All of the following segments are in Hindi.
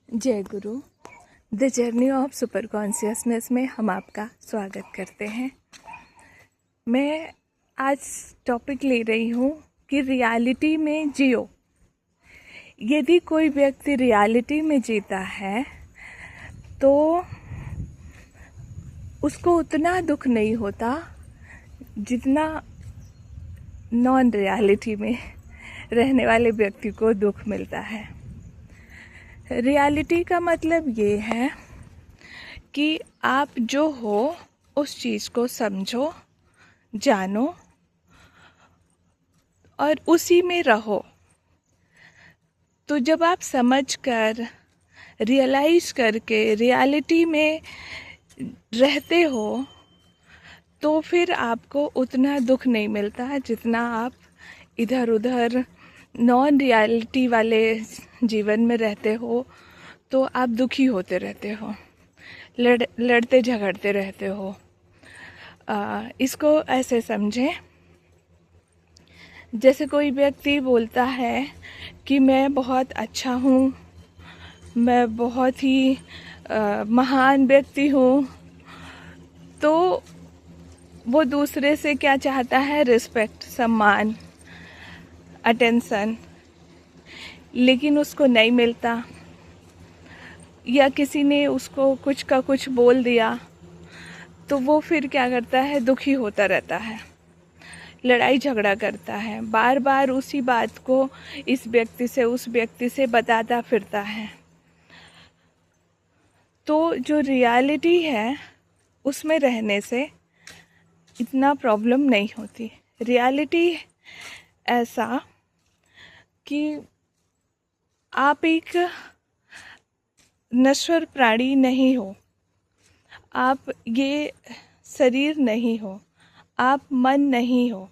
जय गुरु। The journey of super consciousness में हम आपका स्वागत करते हैं। मैं आज टॉपिक ले रही हूँ कि रियलिटी में जियो। यदि कोई व्यक्ति रियलिटी में जीता है तो उसको उतना दुख नहीं होता जितना नॉन रियलिटी में रहने वाले व्यक्ति को दुख मिलता है। रियलिटी का मतलब ये है कि आप जो हो उस चीज़ को समझो, जानो और उसी में रहो। तो जब आप समझकर रियलाइज करके रियलिटी में रहते हो तो फिर आपको उतना दुख नहीं मिलता जितना आप इधर उधर नॉन रियलिटी वाले जीवन में रहते हो तो आप दुखी होते रहते हो, लड़ते झगड़ते रहते हो। इसको ऐसे समझें, जैसे कोई व्यक्ति बोलता है कि मैं बहुत अच्छा हूँ, मैं बहुत ही महान व्यक्ति हूँ, तो वो दूसरे से क्या चाहता है? रिस्पेक्ट, सम्मान, अटेंशन, लेकिन उसको नहीं मिलता। या किसी ने उसको कुछ का कुछ बोल दिया तो वो फिर क्या करता है? दुखी होता रहता है, लड़ाई झगड़ा करता है, बार बार उसी बात को इस व्यक्ति से उस व्यक्ति से बताता फिरता है। तो जो रियलिटी है उसमें रहने से इतना प्रॉब्लम नहीं होती। रियलिटी ऐसा कि आप एक नश्वर प्राणी नहीं हो, आप ये शरीर नहीं हो, आप मन नहीं हो।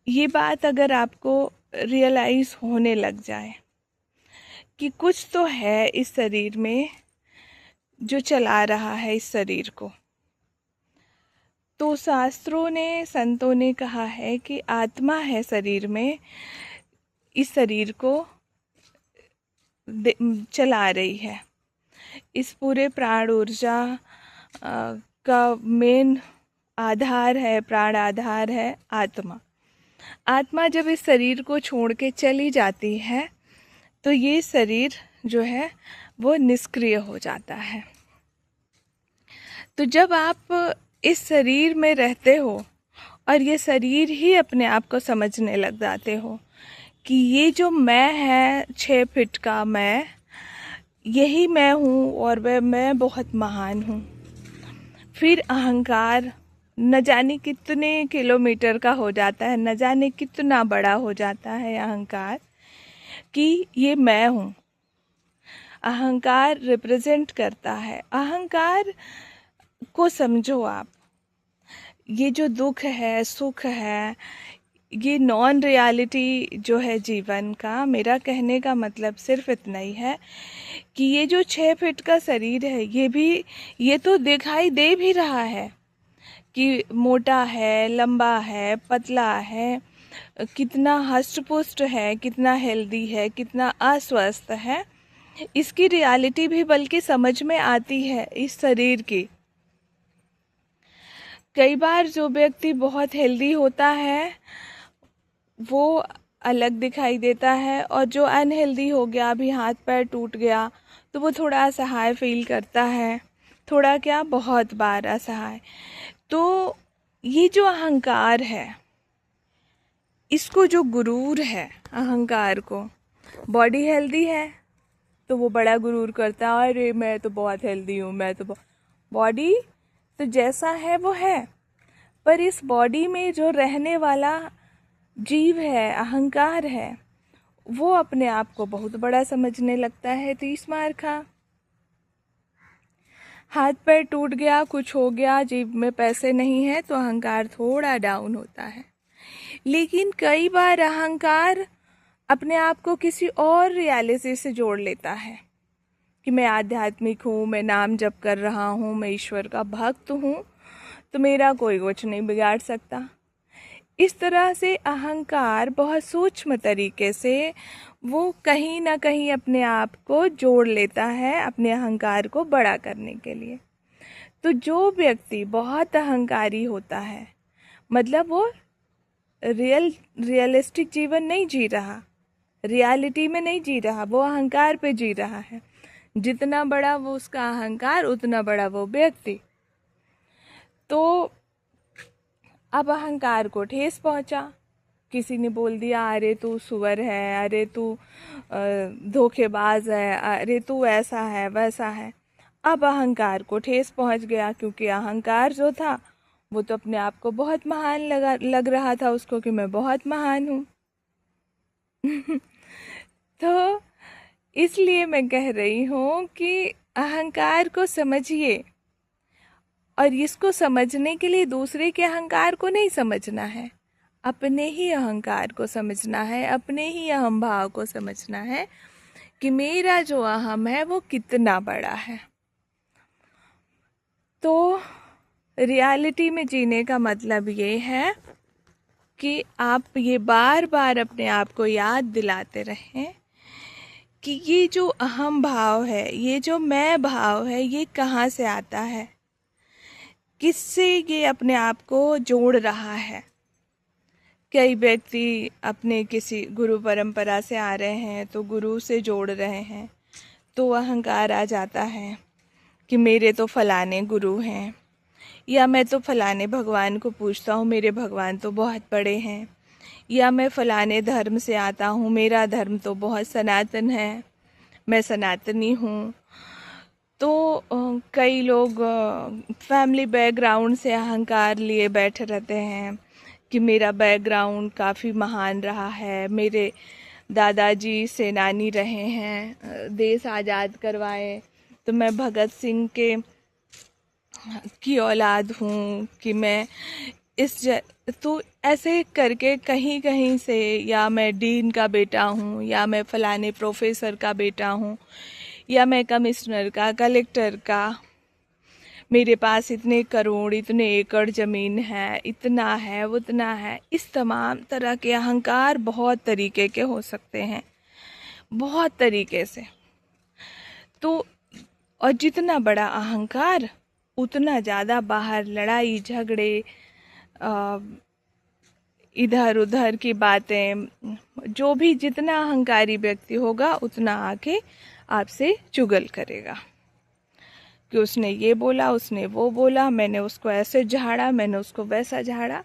ये बात अगर आपको रियलाइज होने लग जाए कि कुछ तो है इस शरीर में जो चला रहा है इस शरीर को, तो शास्त्रों ने, संतों ने कहा है कि आत्मा है शरीर में, इस शरीर को चला रही है। इस पूरे प्राण ऊर्जा का मेन आधार है, प्राण आधार है आत्मा। आत्मा जब इस शरीर को छोड़ के चली जाती है तो ये शरीर जो है वो निष्क्रिय हो जाता है। तो जब आप इस शरीर में रहते हो और ये शरीर ही अपने आप को समझने लग जाते हो कि ये जो मैं है 6 फीट का मैं, यही मैं हूँ और वह मैं बहुत महान हूँ, फिर अहंकार न जाने कितने किलोमीटर का हो जाता है, न जाने कितना बड़ा हो जाता है अहंकार कि ये मैं हूँ। अहंकार रिप्रेजेंट करता है, अहंकार को समझो आप। ये जो दुख है, सुख है, ये नॉन रियलिटी जो है जीवन का, मेरा कहने का मतलब सिर्फ इतना ही है कि ये जो 6 फीट का शरीर है ये तो दिखाई दे भी रहा है कि मोटा है, लंबा है, पतला है, कितना हष्ट पुष्ट है, कितना हेल्दी है, कितना अस्वस्थ है। इसकी रियलिटी भी बल्कि समझ में आती है इस शरीर की। कई बार जो व्यक्ति बहुत हेल्दी होता है वो अलग दिखाई देता है, और जो अनहेल्दी हो गया, अभी हाथ पैर टूट गया, तो वो थोड़ा असहाय फील करता है, थोड़ा क्या, बहुत बार असहाय। तो ये जो अहंकार है, इसको जो गुरूर है अहंकार को, बॉडी हेल्दी है तो वो बड़ा गुरूर करता है, अरे मैं तो बहुत हेल्दी हूँ, मैं तो बॉडी तो जैसा है वो है, पर इस बॉडी में जो रहने वाला जीव है, अहंकार है, वो अपने आप को बहुत बड़ा समझने लगता है। 30 मार खा, हाथ पैर टूट गया, कुछ हो गया, जेब में पैसे नहीं है, तो अहंकार थोड़ा डाउन होता है। लेकिन कई बार अहंकार अपने आप को किसी और रियलिटी से जोड़ लेता है कि मैं आध्यात्मिक हूँ, मैं नाम जप कर रहा हूँ, मैं ईश्वर का भक्त हूँ, तो मेरा कोई कुछ नहीं बिगाड़ सकता। इस तरह से अहंकार बहुत सूक्ष्म तरीके से वो कहीं ना कहीं अपने आप को जोड़ लेता है अपने अहंकार को बड़ा करने के लिए। तो जो व्यक्ति बहुत अहंकारी होता है, मतलब वो रियलिस्टिक जीवन नहीं जी रहा, रियलिटी में नहीं जी रहा, वो अहंकार पे जी रहा है। जितना बड़ा वो उसका अहंकार उतना बड़ा वो व्यक्ति। तो अब अहंकार को ठेस पहुंचा, किसी ने बोल दिया अरे तू सुअर है, अरे तू धोखेबाज है, अरे तू ऐसा है वैसा है। अब अहंकार को ठेस पहुंच गया, क्योंकि अहंकार जो था वो तो अपने आप को बहुत महान लग रहा था उसको कि मैं बहुत महान हूँ। तो इसलिए मैं कह रही हूँ कि अहंकार को समझिए, और इसको समझने के लिए दूसरे के अहंकार को नहीं समझना है, अपने ही अहंकार को समझना है, अपने ही अहम भाव को समझना है कि मेरा जो अहम है वो कितना बड़ा है। तो रियलिटी में जीने का मतलब ये है कि आप ये बार बार अपने आप को याद दिलाते रहें कि ये जो अहम भाव है, ये जो मैं भाव है, ये कहाँ से आता है, किससे ये अपने आप को जोड़ रहा है। कई व्यक्ति अपने किसी गुरु परंपरा से आ रहे हैं तो गुरु से जोड़ रहे हैं, तो अहंकार आ जाता है कि मेरे तो फलाने गुरु हैं, या मैं तो फलाने भगवान को पूछता हूँ, मेरे भगवान तो बहुत बड़े हैं, या मैं फलाने धर्म से आता हूँ, मेरा धर्म तो बहुत सनातन है, मैं सनातनी हूँ। तो कई लोग फैमिली बैकग्राउंड से अहंकार लिए बैठे रहते हैं कि मेरा बैकग्राउंड काफ़ी महान रहा है, मेरे दादाजी सेनानी रहे हैं, देश आज़ाद करवाए, तो मैं भगत सिंह की औलाद हूँ कि मैं तो ऐसे करके कहीं कहीं से, या मैं डीन का बेटा हूँ, या मैं फलाने प्रोफेसर का बेटा हूँ, या मैं कमिश्नर का, कलेक्टर का, मेरे पास इतने करोड़, इतने एकड़ ज़मीन है, इतना है, उतना है। इस तमाम तरह के अहंकार बहुत तरीके के हो सकते हैं, बहुत तरीके से। तो और जितना बड़ा अहंकार उतना ज़्यादा बाहर लड़ाई झगड़े, इधर उधर की बातें, जो भी जितना अहंकारी व्यक्ति होगा उतना आके आपसे चुगल करेगा कि उसने ये बोला, उसने वो बोला, मैंने उसको ऐसे झाड़ा, मैंने उसको वैसा झाड़ा।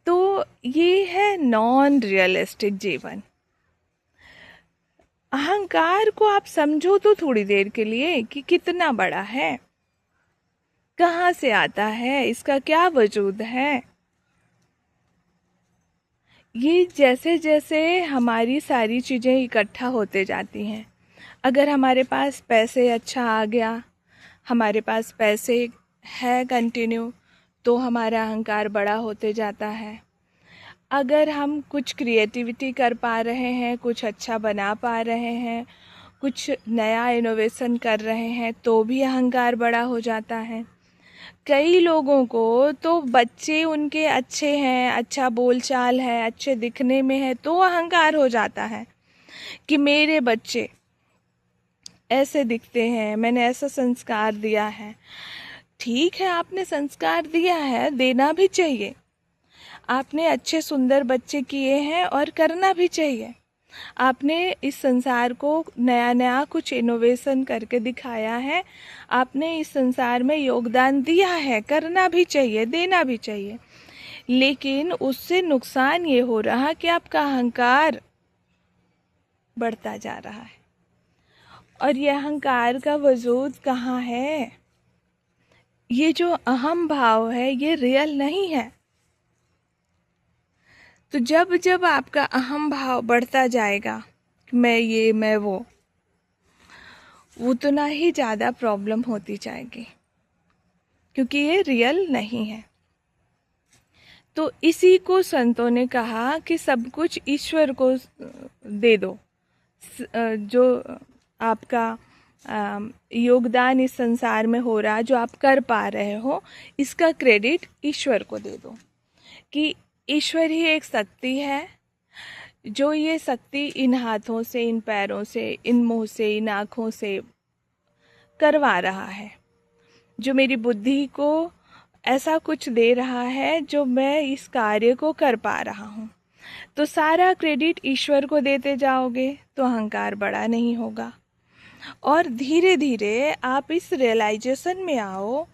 तो ये है नॉन रियलिस्टिक जीवन। अहंकार को आप समझो तो थोड़ी देर के लिए कि कितना बड़ा है, कहाँ से आता है, इसका क्या वजूद है। ये जैसे जैसे हमारी सारी चीज़ें इकट्ठा होते जाती हैं, अगर हमारे पास पैसे अच्छा आ गया, हमारे पास पैसे है कंटिन्यू, तो हमारा अहंकार बड़ा होते जाता है। अगर हम कुछ क्रिएटिविटी कर पा रहे हैं, कुछ अच्छा बना पा रहे हैं, कुछ नया इनोवेशन कर रहे हैं, तो भी अहंकार बड़ा हो जाता है। कई लोगों को तो बच्चे उनके अच्छे हैं, अच्छा बोलचाल है, अच्छे दिखने में है, तो अहंकार हो जाता है कि मेरे बच्चे ऐसे दिखते हैं, मैंने ऐसा संस्कार दिया है। ठीक है, आपने संस्कार दिया है, देना भी चाहिए। आपने अच्छे सुंदर बच्चे किए हैं और करना भी चाहिए। आपने इस संसार को नया नया कुछ इनोवेशन करके दिखाया है, आपने इस संसार में योगदान दिया है, करना भी चाहिए, देना भी चाहिए। लेकिन उससे नुकसान ये हो रहा कि आपका अहंकार बढ़ता जा रहा है, और ये अहंकार का वजूद कहाँ है? ये जो अहम भाव है ये रियल नहीं है। तो जब जब आपका अहम भाव बढ़ता जाएगा, मैं ये मैं वो, उतना ही ज़्यादा प्रॉब्लम होती जाएगी, क्योंकि ये रियल नहीं है। तो इसी को संतों ने कहा कि सब कुछ ईश्वर को दे दो। जो आपका योगदान इस संसार में हो रहा, जो आप कर पा रहे हो, इसका क्रेडिट ईश्वर को दे दो। कि ईश्वर ही एक शक्ति है, जो ये शक्ति इन हाथों से, इन पैरों से, इन मुंह से, इन आँखों से करवा रहा है, जो मेरी बुद्धि को ऐसा कुछ दे रहा है जो मैं इस कार्य को कर पा रहा हूँ। तो सारा क्रेडिट ईश्वर को देते जाओगे तो अहंकार बड़ा नहीं होगा। और धीरे धीरे आप इस रियलाइजेशन में आओ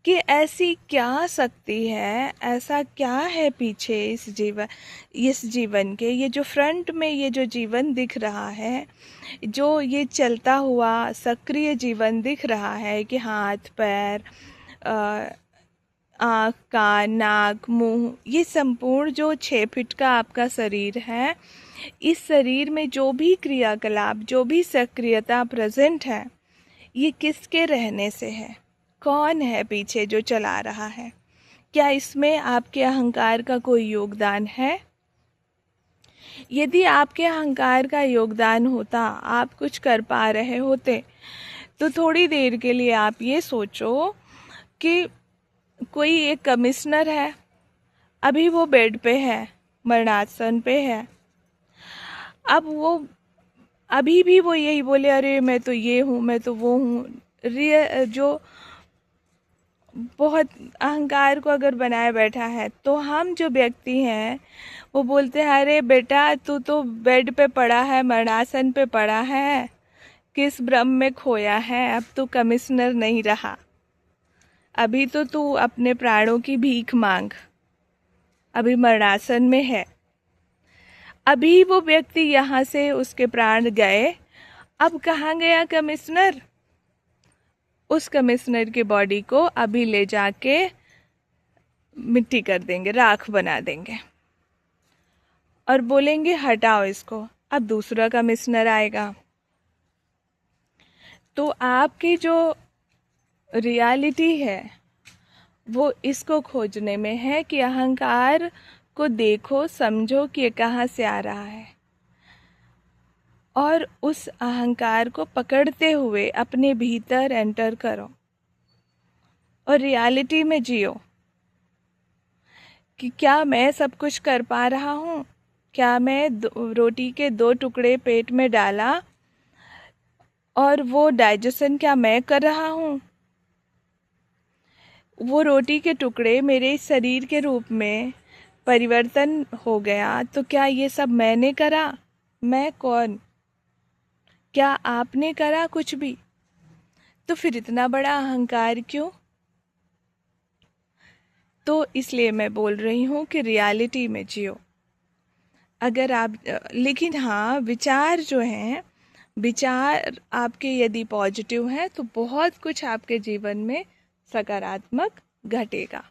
कि ऐसी क्या शक्ति है, ऐसा क्या है पीछे इस जीवन के, ये जो फ्रंट में ये जो जीवन दिख रहा है, जो ये चलता हुआ सक्रिय जीवन दिख रहा है कि हाथ पैर, आँख कान नाक मुंह, ये संपूर्ण जो 6 फीट का आपका शरीर है, इस शरीर में जो भी क्रियाकलाप, जो भी सक्रियता प्रेजेंट है, ये किसके रहने से है? कौन है पीछे जो चला रहा है? क्या इसमें आपके अहंकार का कोई योगदान है? यदि आपके अहंकार का योगदान होता, आप कुछ कर पा रहे होते, तो थोड़ी देर के लिए आप ये सोचो कि कोई एक कमिश्नर है, अभी वो बेड पे है, मरणासन पे है। अब वो अभी भी वो यही बोले, अरे मैं तो ये हूँ, मैं तो वो हूँ। जो बहुत अहंकार को अगर बनाए बैठा है, तो हम जो व्यक्ति हैं वो बोलते हैं, अरे बेटा तू तो बेड पे पड़ा है, मरणासन पे पड़ा है, किस भ्रम में खोया है, अब तू कमिश्नर नहीं रहा, अभी तो तू अपने प्राणों की भीख मांग, अभी मरणासन में है। अभी वो व्यक्ति यहाँ से उसके प्राण गए, अब कहाँ गया कमिश्नर? उस कमिश्नर की बॉडी को अभी ले जाके मिट्टी कर देंगे, राख बना देंगे और बोलेंगे हटाओ इसको, अब दूसरा कमिश्नर आएगा। तो आपकी जो रियलिटी है वो इसको खोजने में है कि अहंकार को देखो, समझो कि ये कहाँ से आ रहा है, और उस अहंकार को पकड़ते हुए अपने भीतर एंटर करो और रियलिटी में जियो कि क्या मैं सब कुछ कर पा रहा हूँ? क्या मैं रोटी के 2 टुकड़े पेट में डाला और वो डाइजेशन क्या मैं कर रहा हूँ? वो रोटी के टुकड़े मेरे शरीर के रूप में परिवर्तन हो गया, तो क्या ये सब मैंने करा? मैं कौन? क्या आपने करा कुछ भी? तो फिर इतना बड़ा अहंकार क्यों? तो इसलिए मैं बोल रही हूँ कि रियलिटी में जियो। अगर आप लेकिन हाँ, विचार जो हैं, विचार आपके यदि पॉजिटिव हैं तो बहुत कुछ आपके जीवन में सकारात्मक घटेगा।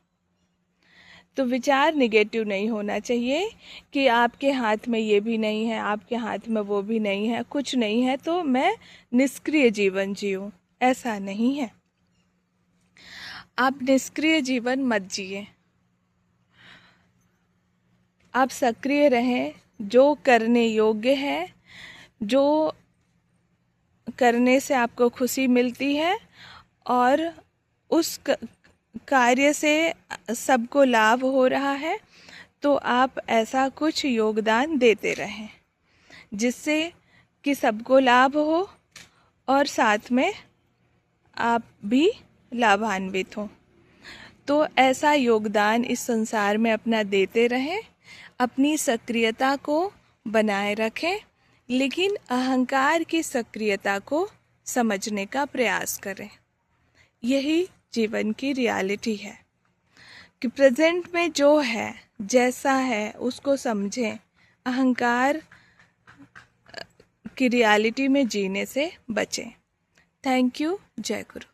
तो विचार निगेटिव नहीं होना चाहिए कि आपके हाथ में ये भी नहीं है, आपके हाथ में वो भी नहीं है, कुछ नहीं है तो मैं निष्क्रिय जीवन जीऊँ, ऐसा नहीं है। आप निष्क्रिय जीवन मत जिए, आप सक्रिय रहें। जो करने योग्य है, जो करने से आपको खुशी मिलती है और उस कार्य से सबको लाभ हो रहा है, तो आप ऐसा कुछ योगदान देते रहें जिससे कि सबको लाभ हो और साथ में आप भी लाभान्वित हो। तो ऐसा योगदान इस संसार में अपना देते रहें, अपनी सक्रियता को बनाए रखें, लेकिन अहंकार की सक्रियता को समझने का प्रयास करें। यही जीवन की रियलिटी है कि प्रेजेंट में जो है, जैसा है, उसको समझें। अहंकार की रियलिटी में जीने से बचें। Thank you. जय गुरु।